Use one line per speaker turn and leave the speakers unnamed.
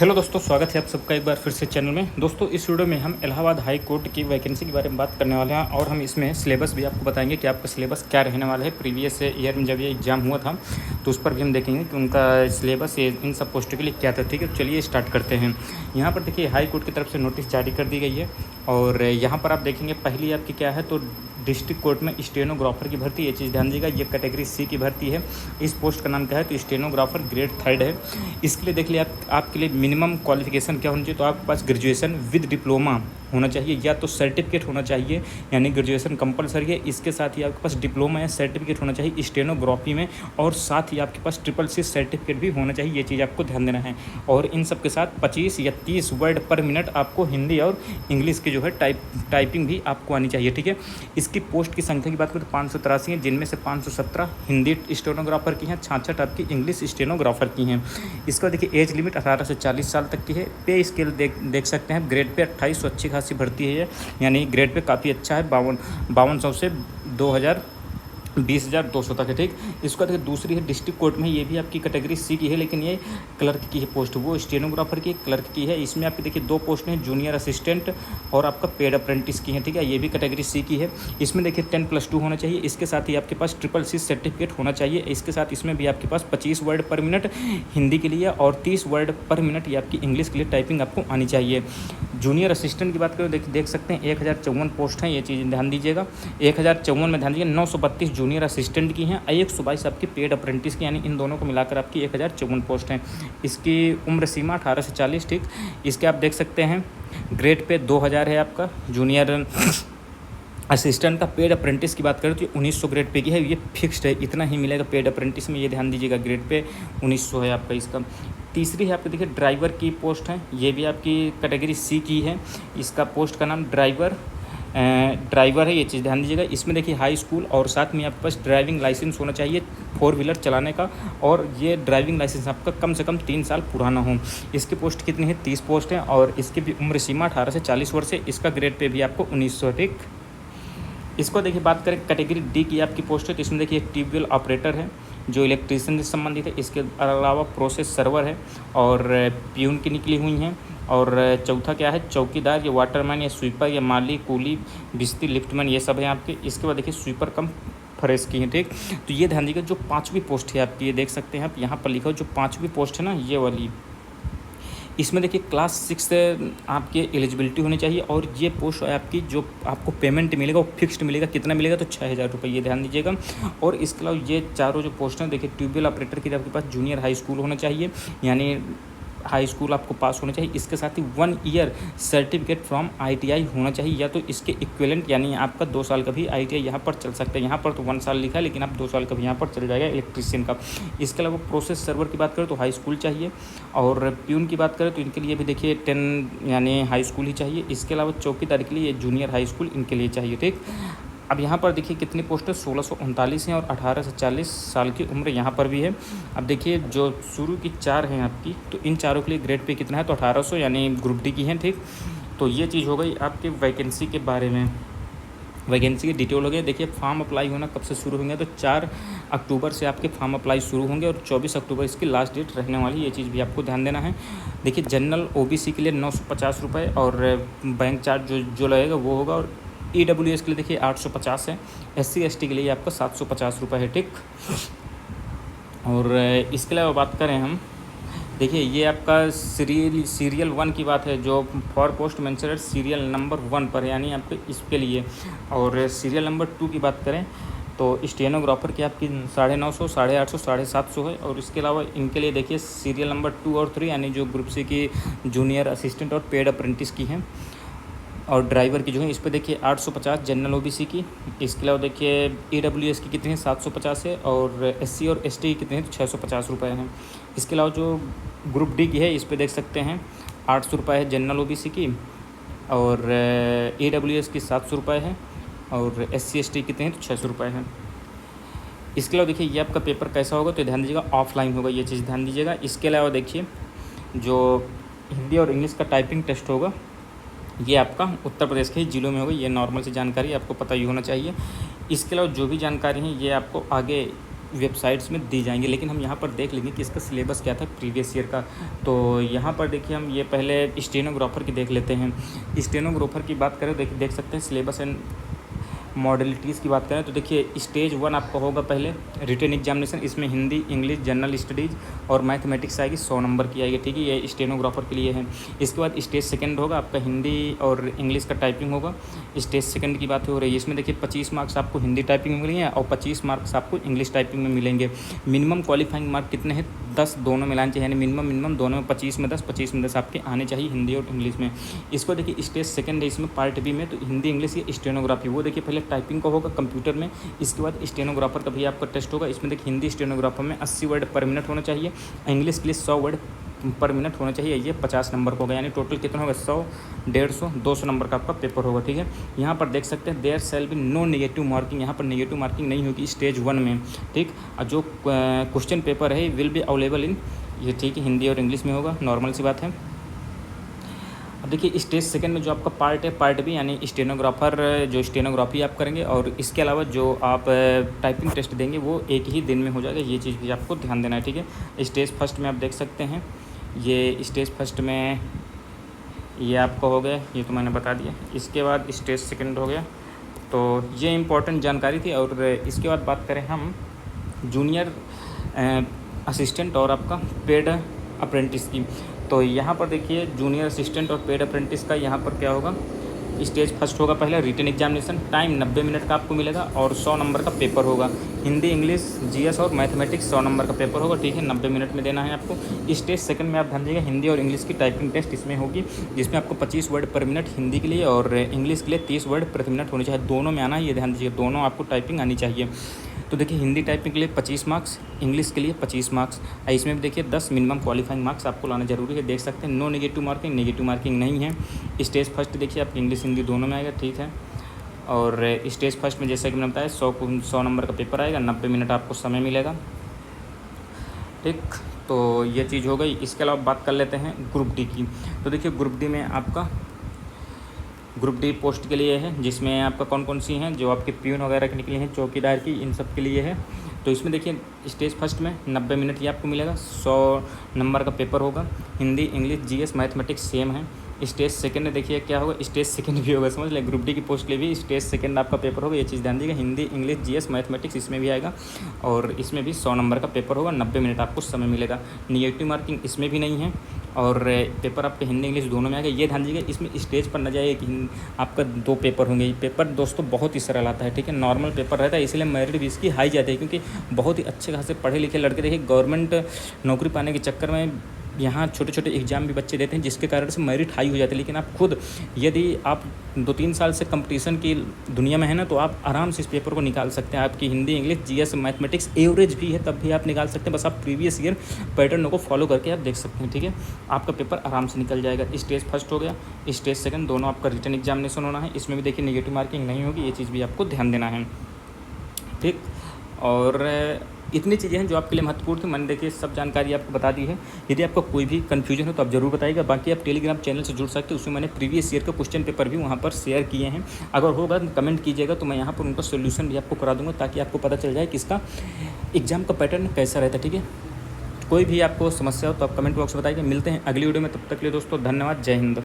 Hello दोस्तों, स्वागत है आप सबका एक बार फिर से चैनल में। दोस्तों, इस वीडियो में हम इलाहाबाद हाई कोर्ट की वैकेंसी के बारे में बात करने वाले हैं और हम इसमें सिलेबस भी आपको बताएंगे कि आपका सिलेबस क्या रहने वाला है। प्रीवियस ईयर में जब ये एग्ज़ाम हुआ था तो उस पर भी हम देखेंगे कि उनका सिलेबस इन सब पोस्टों के लिए क्या था। ठीक है, चलिए स्टार्ट करते हैं। यहाँ पर देखिए हाई कोर्ट की तरफ से नोटिस जारी कर दी गई है और यहाँ पर आप देखेंगे पहली आपकी क्या है तो डिस्ट्रिक्ट कोर्ट में स्टेनोग्राफर की भर्ती। ये चीज़ ध्यान दीजिएगा, ये कैटेगरी सी की भर्ती है। इस पोस्ट का नाम क्या है तो स्टेनोग्राफर ग्रेड 3 है। इसके लिए देख लिया आपके लिए मिनिमम क्वालिफिकेशन क्या होनी चाहिए तो आपके पास ग्रेजुएशन विद डिप्लोमा होना चाहिए या तो सर्टिफिकेट होना चाहिए, यानी ग्रेजुएशन कंपलसरी है। इसके साथ ही आपके पास डिप्लोमा या सर्टिफिकेट होना चाहिए स्टेनोग्राफी में और साथ ही आपके पास CCC सर्टिफिकेट भी होना चाहिए। ये चीज़ आपको ध्यान देना है। और इन सब के साथ 25 या 30 वर्ड पर मिनट आपको हिंदी और इंग्लिश की जो है टाइपिंग भी आपको आनी चाहिए। ठीक है, इसकी पोस्ट की संख्या की बात करें तो 583 है, जिनमें से 517 हिंदी स्टेनोग्राफर की हैं, 66 आपकी इंग्लिश स्टेनोग्राफर की हैं। इसका देखिए एज लिमिट 18 से 40 साल तक की है। पे स्केल देख सकते हैं, ग्रेड पे 2800 अच्छी खासी भर्ती है ये, यानी ग्रेड पे काफ़ी अच्छा है। 5200 से 20,200 तक है। ठीक, इसका देखिए दूसरी है डिस्ट्रिक्ट कोर्ट में, ये भी आपकी कैटेगरी सी की है, लेकिन ये क्लर्क की है पोस्ट, वो स्टेनोग्राफर की क्लर्क की है। इसमें आपकी देखिए 2 पोस्ट हैं, जूनियर असिस्टेंट और आपका पेड अप्रेंटिस की है। ठीक है, ये भी कैटेगरी सी की है। इसमें देखिए 10+2 होना चाहिए। इसके साथ ही आपके पास CCC सर्टिफिकेट होना चाहिए। इसके साथ इसमें भी आपके पास 25 वर्ड पर मिनट हिंदी के लिए और 30 वर्ड पर मिनट ये आपकी इंग्लिश के लिए टाइपिंग आपको आनी चाहिए। जूनियर असिस्टेंट की बात करें देख सकते हैं 1054 पोस्ट हैं। ये चीज़ ध्यान दीजिएगा, 1054 में ध्यान दीजिए 932 जूनियर असिस्टेंट की हैं, 122 आपकी पेड अप्रेंटिस की, यानी इन दोनों को मिलाकर आपकी 1054 पोस्ट हैं। इसकी उम्र सीमा 18 से 40। ठीक, इसके आप देख सकते हैं ग्रेड पे 2000 है आपका जूनियर असिस्टेंट का। पेड अप्रेंटिस की बात करें तो 1900 ग्रेड पे की है, ये फिक्स्ड है, इतना ही मिलेगा पेड अप्रेंटिस में। ये ध्यान दीजिएगा, ग्रेड पे 1900 है आपका इसका। तीसरी है आपके देखिए ड्राइवर की पोस्ट है, ये भी आपकी कैटेगरी सी की है। इसका पोस्ट का नाम ड्राइवर है, ये चीज़ ध्यान दीजिएगा। इसमें देखिए हाई स्कूल और साथ में आपके पास ड्राइविंग लाइसेंस होना चाहिए 4 व्हीलर चलाने का, और ये ड्राइविंग लाइसेंस आपका कम से कम 3 साल पुराना हो। इसकी पोस्ट कितनी है, 30 पोस्ट है और इसकी भी उम्र सीमा 18 से 40 वर्ष है। इसका ग्रेड पे भी आपको 1900। ठीक, इसको देखिए बात करें कैटेगरी डी की आपकी पोस्ट है तो इसमें देखिए ट्यूबवेल ऑपरेटर है जो इलेक्ट्रीशियन से संबंधित है। इसके अलावा प्रोसेस सर्वर है और प्यून की निकली हुई हैं। और चौथा क्या है, चौकीदार या वाटरमैन या स्वीपर या माली कूली बिस्ती लिफ्टमैन, ये सब है आपके। इसके बाद देखिए स्वीपर कम फरेश की है। ठीक, तो ये ध्यान दीजिएगा जो 5वीं पोस्ट है आपकी, ये देख सकते हैं आप यहाँ पर लिखा हो जो 5वीं पोस्ट है ना, ये वाली, इसमें देखिए क्लास 6 से आपकी एलिजिबिलिटी होनी चाहिए। और ये पोस्ट है आपकी, जो आपको पेमेंट मिलेगा वो फिक्स्ड मिलेगा। कितना मिलेगा तो 6000 रुपये, ये ध्यान दीजिएगा। और इसके अलावा ये चारों जो पोस्ट हैं देखिए ट्यूबवेल ऑपरेटर की आपके पास जूनियर हाई स्कूल होना चाहिए, यानी हाई स्कूल आपको पास होना चाहिए। इसके साथ ही 1 ईयर सर्टिफिकेट फ्रॉम ITI होना चाहिए, या तो इसके इक्विवेलेंट, यानी आपका 2 साल का भी ITI यहाँ पर चल सकता है। यहाँ पर तो 1 साल लिखा है, लेकिन आप 2 साल का भी यहाँ पर चल जाएगा इलेक्ट्रीशियन का। इसके अलावा प्रोसेस सर्वर की बात करें तो हाई स्कूल चाहिए, और प्यून की बात करें तो इनके लिए भी देखिए 10 यानी हाई स्कूल ही चाहिए। इसके अलावा चौकीदार के लिए जूनियर हाई स्कूल इनके लिए चाहिए। ठीक, अब यहाँ पर देखिए कितनी पोस्ट है, 1639 हैं और 18 से 40 साल की उम्र यहाँ पर भी है। अब देखिए जो शुरू की 4 हैं आपकी, तो इन चारों के लिए ग्रेड पे कितना है तो 1800, यानी ग्रुप डी की हैं। ठीक, तो ये चीज़ हो गई आपके वैकेंसी के बारे में, वैकेंसी की डिटेल हो गई। देखिए फॉर्म अप्लाई होना कब से शुरू होंगे तो 4 अक्टूबर से आपके फॉर्म अप्लाई शुरू होंगे और 24 अक्टूबर इसकी लास्ट डेट रहने वाली है। ये चीज़ भी आपको ध्यान देना है। देखिए जनरल OBC के लिए 950 रुपये और बैंक चार्ज जो लगेगा वो होगा, और EWS के लिए देखिए 850 है। SC ST के लिए आपका 750 रुपये है। ठीक, और इसके अलावा बात करें हम, देखिए ये आपका सीरियल 1 की बात है, जो for post mentioned serial number 1 पर, यानी आपके इसके लिए। और सीरियल नंबर 2 की बात करें तो स्टेनोग्राफर की आपकी 950, 850, 750 है। और इसके अलावा इनके लिए देखिए सीरियल नंबर 2 और 3, यानी जो ग्रुप सी की जूनियर असिस्टेंट और पेड अप्रेंटिस की हैं। और ड्राइवर की जो है इस पर देखिए 850 जनरल OBC की। इसके अलावा देखिए EWS की कितनी है 750 है, और SC और ST की कितने हैं तो 650 रुपये हैं। इसके अलावा जो ग्रुप डी की है इस पर देख सकते हैं 800 रुपये है जनरल OBC की, और EWS की 700 रुपये है, और SC ST कितने हैं तो 600 रुपये हैं। इसके अलावा देखिए ये आपका पेपर कैसा होगा तो ध्यान दीजिएगा, ऑफलाइन होगा, ये चीज़ ध्यान दीजिएगा। इसके अलावा देखिए जो हिंदी और इंग्लिश का टाइपिंग टेस्ट होगा ये आपका उत्तर प्रदेश के ही ज़िलों में होगी। ये नॉर्मल सी जानकारी आपको पता ही होना चाहिए। इसके अलावा जो भी जानकारी है ये आपको आगे वेबसाइट्स में दी जाएंगी, लेकिन हम यहाँ पर देख लेंगे कि इसका सिलेबस क्या था प्रीवियस ईयर का। तो यहाँ पर देखिए हम ये पहले स्टेनोग्राफर की देख लेते हैं। स्टेनोग्राफर की बात करें देख सकते हैं सिलेबस एंड मॉडलिटीज़ की बात करें तो देखिए स्टेज 1 आपका होगा पहले रिटन एग्जामिनेशन। इसमें हिंदी, इंग्लिश, जनरल स्टडीज़ और मैथमेटिक्स आएगी, 100 नंबर की आएगी, ठीक है, ये स्टेनोग्राफर के लिए है। इसके बाद स्टेज सेकंड होगा आपका हिंदी और इंग्लिश का टाइपिंग होगा। स्टेज सेकंड की बात हो रही है, इसमें देखिए 25 मार्क्स आपको हिंदी टाइपिंग में मिलेंगे और 25 मार्क्स आपको इंग्लिश टाइपिंग में मिलेंगे। मिनिमम क्वालिफाइंग मार्क कितने हैं? 10 दोनों मिलाने चाहिए, यानी मिनिमम दोनों में 25 में 10, 25 में 10 आपके आने चाहिए हिंदी और इंग्लिश में। इसको देखिए स्टेज सेकंड है, इसमें पार्ट बी में तो हिंदी, इंग्लिश या स्टेनोग्राफी, वो देखिए पहले टाइपिंग का होगा कंप्यूटर में, इसके बाद स्टेनोग्राफर का भी आपका टेस्ट होगा। इसमें देखिए हिंदी स्टेनोग्राफर में 80 वर्ड पर मिनट होना चाहिए, इंग्लिश के लिए 100 वर्ड पर मिनट होना चाहिए, ये 50 नंबर का होगा, यानी टोटल कितना होगा? 100, 150, 200 नंबर का आपका पेपर होगा, ठीक है। यहाँ पर देख सकते हैं there shall be no negative marking, यहाँ पर नेगेटिव मार्किंग नहीं होगी स्टेज 1 में, ठीक। और जो क्वेश्चन पेपर है विल बी अवेलेबल इन, ये ठीक है, हिंदी और इंग्लिश में होगा, नॉर्मल सी बात है। अब देखिए स्टेज सेकंड में जो आपका पार्ट है, पार्ट बी, यानी स्टेनोग्राफर जो स्टेनोग्राफी आप करेंगे और इसके अलावा जो आप टाइपिंग टेस्ट देंगे वो एक ही दिन में हो जाएगा, ये चीज़ भी आपको ध्यान देना है, ठीक है। स्टेज फर्स्ट में आप देख सकते हैं, ये स्टेज फर्स्ट में ये आपका हो गया, ये तो मैंने बता दिया। इसके बाद स्टेज सेकंड हो गया, तो ये इम्पोर्टेंट जानकारी थी। और इसके बाद बात करें हम जूनियर असिस्टेंट और आपका पेड अप्रेंटिस की, तो यहाँ पर देखिए जूनियर असिस्टेंट और पेड अप्रेंटिस का यहाँ पर क्या होगा? स्टेज फर्स्ट होगा पहले रिटन एग्जामिनेशन, टाइम 90 मिनट का आपको मिलेगा और 100 नंबर का पेपर होगा। हिंदी, इंग्लिश, जीएस और मैथमेटिक्स 100 नंबर का पेपर होगा, ठीक है, 90 मिनट में देना है आपको। स्टेज सेकंड में आप ध्यान दीजिएगा, हिंदी और इंग्लिश की टाइपिंग टेस्ट इसमें होगी, जिसमें आपको 25 वर्ड पर मिनट हिंदी के लिए और इंग्लिश के लिए 30 वर्ड प्रति मिनट होने चाहिए, दोनों में आना है, ये ध्यान दीजिए, दोनों आपको टाइपिंग आनी चाहिए। तो देखिए हिंदी टाइपिंग के लिए 25 मार्क्स, इंग्लिश के लिए 25 मार्क्स, इसमें भी देखिए 10 मिनिमम क्वालिफाइंग मार्क्स आपको लाना जरूरी है। देख सकते हैं नो नेगेटिव मार्किंग नहीं है। स्टेज फर्स्ट देखिए आपकी इंग्लिश हिंदी दोनों में आएगा, ठीक है। और स्टेज फर्स्ट में जैसा कि मैंने बताया 100 नंबर का पेपर आएगा, 90 मिनट आपको समय मिलेगा, ठीक। तो ये चीज़ हो गई। इसके अलावा बात कर लेते हैं ग्रुप डी की। तो देखिए ग्रुप डी में आपका ग्रुप डी पोस्ट के लिए है, जिसमें आपका कौन कौन सी हैं, जो आपके प्यून वगैरह के निकले हैं, चौकीदार की, इन सब के लिए है। तो इसमें देखिए स्टेज फर्स्ट में 90 मिनट ये आपको मिलेगा, 100 नंबर का पेपर होगा, Hindi, English, GS, mathematics same है। स्टेज सेकंड में देखिए क्या होगा, स्टेज सेकंड भी होगा, समझ लें, ग्रुप डी की पोस्ट के लिए भी स्टेज सेकंड आपका पेपर होगा, ये चीज़ ध्यान दीजिएगा। हिंदी, इंग्लिश, जीएस, मैथमेटिक्स इसमें भी आएगा और इसमें भी 100 नंबर का पेपर होगा, 90 मिनट आपको समय मिलेगा। निगेटिव मार्किंग इसमें भी नहीं है और पेपर आपके हिंदी, इंग्लिश दोनों में आएगा, ये ध्यान दीजिएगा। इसमें स्टेज पर न जाइए कि आपका 2 पेपर होंगे, ये पेपर दोस्तों बहुत ही सरल आता है, ठीक है, नॉर्मल पेपर रहता है, इसलिए मेरिट भी इसकी हाई जाती है, क्योंकि बहुत ही अच्छे खासे पढ़े लिखे लड़के देखिए गवर्नमेंट नौकरी पाने के चक्कर में यहाँ छोटे छोटे एग्जाम भी बच्चे देते हैं, जिसके कारण से मेरिट हाई हो जाती है। लेकिन आप खुद यदि आप 2-3 साल से कंपटीशन की दुनिया में है ना, तो आप आराम से इस पेपर को निकाल सकते हैं। आपकी Hindi, English, GS, mathematics average भी है तब भी आप निकाल सकते हैं, बस आप प्रीवियस ईयर पैटर्न को फॉलो करके आप देख सकते हैं, ठीक है, आपका पेपर आराम से निकल जाएगा। स्टेज फर्स्ट हो गया, स्टेज सेकंड दोनों आपका रिटन एग्जामिनेशन होना है, इसमें भी देखिए नेगेटिव मार्किंग नहीं होगी, ये चीज़ भी आपको ध्यान देना है, ठीक। और इतनी चीज़ें हैं जो आपके लिए महत्वपूर्ण थी, मैंने देखिए सब जानकारी आपको बता दी है। यदि आपको कोई भी कन्फ्यूजन हो तो आप ज़रूर बताइएगा। बाकी आप टेलीग्राम चैनल से जुड़ सकते हैं, उसमें मैंने प्रीवियस ईयर का क्वेश्चन पेपर भी वहाँ पर शेयर किए हैं, अगर होगा तो कमेंट कीजिएगा, तो मैं यहाँ पर उनका सोल्यूशन भी आपको करा दूँगा, ताकि आपको पता चल जाए कि इसका एग्ज़ाम का पैटर्न कैसा रहता है, ठीक है। कोई भी आपको समस्या हो तो आप कमेंट बॉक्स में बताइए। मिलते हैं अगली वीडियो में, तब तक के लिए दोस्तों धन्यवाद, जय हिंद।